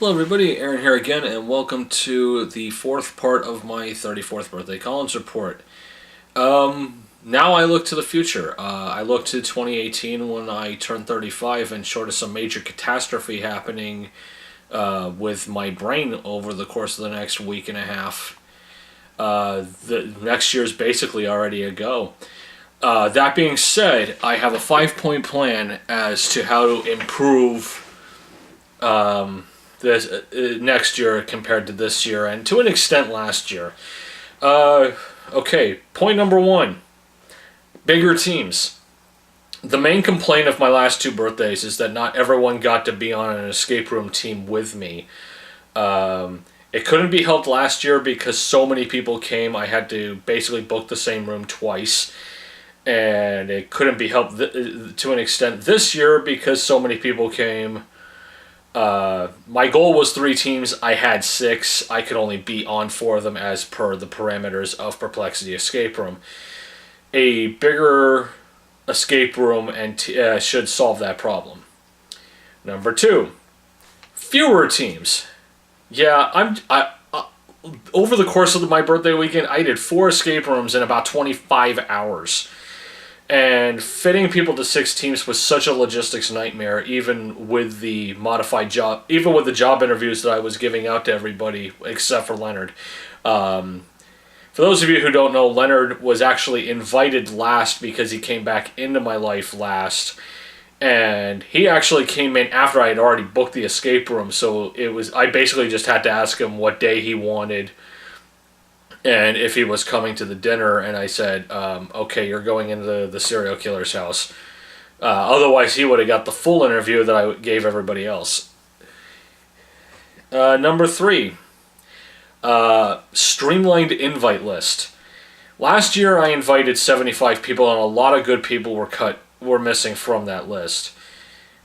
Hello, everybody. Aaron here again, and welcome to the fourth part of my 34th birthday Collins report. Now I look to the future. I look to 2018 when I turn 35, and short of some major catastrophe happening with my brain over the course of the next week and a half, the next year's basically already a go. That being said, I have a 5-point plan as to how to improve this next year compared to this year, and to an extent last year. Okay, point number one: bigger teams. The main complaint of my last two birthdays is that not everyone got to be on an escape room team with me. It couldn't be helped last year because so many people came. I had to basically book the same room twice. And it couldn't be helped to an extent this year because so many people came. My goal was 3 teams. I had 6. I could only be on 4 of them as per the parameters of Perplexity Escape Room. A bigger escape room and should solve that problem. Number 2, fewer teams. Yeah, over the course of my birthday weekend, I did 4 escape rooms in about 25 hours. And fitting people to 6 teams was such a logistics nightmare, even with the modified job, even with the job interviews that I was giving out to everybody except for Leonard. For those of you who don't know, Leonard was actually invited last because he came back into my life last. And he actually came in after I had already booked the escape room, so I basically just had to ask him what day he wanted and if he was coming to the dinner, and I said, okay, you're going into the serial killer's house. Otherwise, he would have got the full interview that I gave everybody else. Number 3, streamlined invite list. Last year, I invited 75 people, and a lot of good people were missing from that list.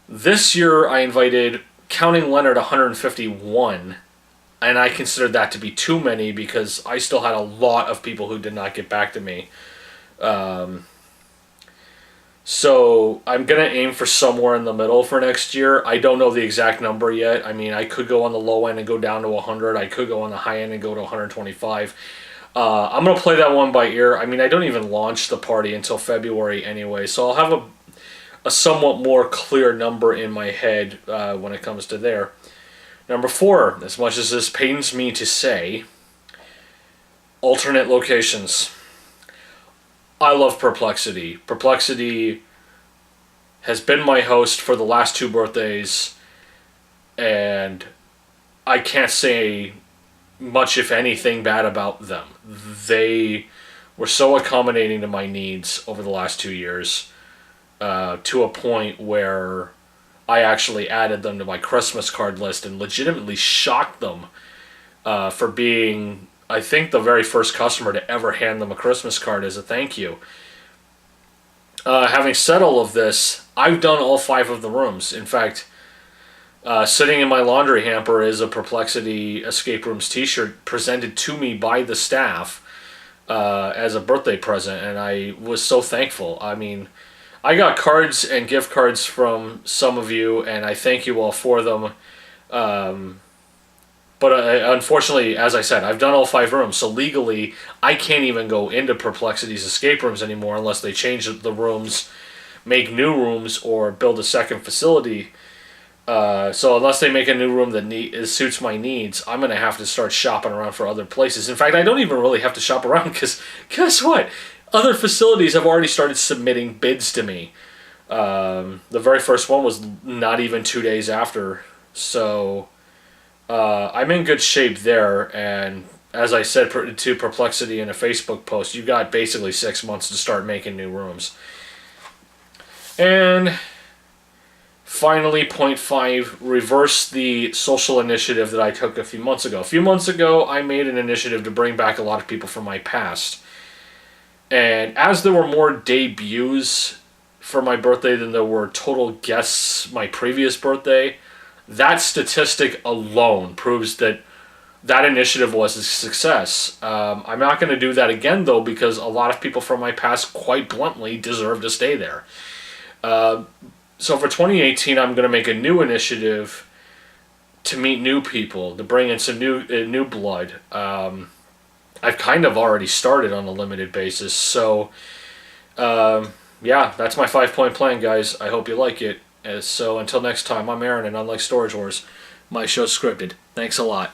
This year, I invited, counting Leonard, 151. And I considered that to be too many because I still had a lot of people who did not get back to me. So I'm going to aim for somewhere in the middle for next year. I don't know the exact number yet. I mean, I could go on the low end and go down to 100. I could go on the high end and go to 125. I'm going to play that one by ear. I mean, I don't even launch the party until February anyway. So I'll have a somewhat more clear number in my head when it comes to there. Number 4, as much as this pains me to say, alternate locations. I love Perplexity. Perplexity has been my host for the last 2 birthdays, and I can't say much, if anything, bad about them. They were so accommodating to my needs over the last 2 years, to a point where I actually added them to my Christmas card list and legitimately shocked them for being, I think, the very first customer to ever hand them a Christmas card as a thank you. Having said all of this, I've done all 5 of the rooms. In fact, sitting in my laundry hamper is a Perplexity Escape Rooms t-shirt presented to me by the staff as a birthday present, and I was so thankful. I mean, I got cards and gift cards from some of you, and I thank you all for them. But unfortunately, as I said, I've done all 5 rooms, so legally, I can't even go into Perplexity's escape rooms anymore unless they change the rooms, make new rooms, or build a second facility. So unless they make a new room that suits my needs, I'm going to have to start shopping around for other places. In fact, I don't even really have to shop around, because guess what? Other facilities have already started submitting bids to me. The very first one was not even 2 days after. So I'm in good shape there. And as I said to Perplexity in a Facebook post, you've got basically 6 months to start making new rooms. And finally, point 5, reverse the social initiative that I took a few months ago. A few months ago, I made an initiative to bring back a lot of people from my past. And as there were more debuts for my birthday than there were total guests my previous birthday, that statistic alone proves that initiative was a success. I'm not going to do that again, though, because a lot of people from my past, quite bluntly, deserve to stay there. So for 2018, I'm going to make a new initiative to meet new people, to bring in some new blood. I've kind of already started on a limited basis, so yeah, that's my 5 point plan, guys. I hope you like it. So until next time, I'm Aaron, and unlike Storage Wars, my show's scripted. Thanks a lot.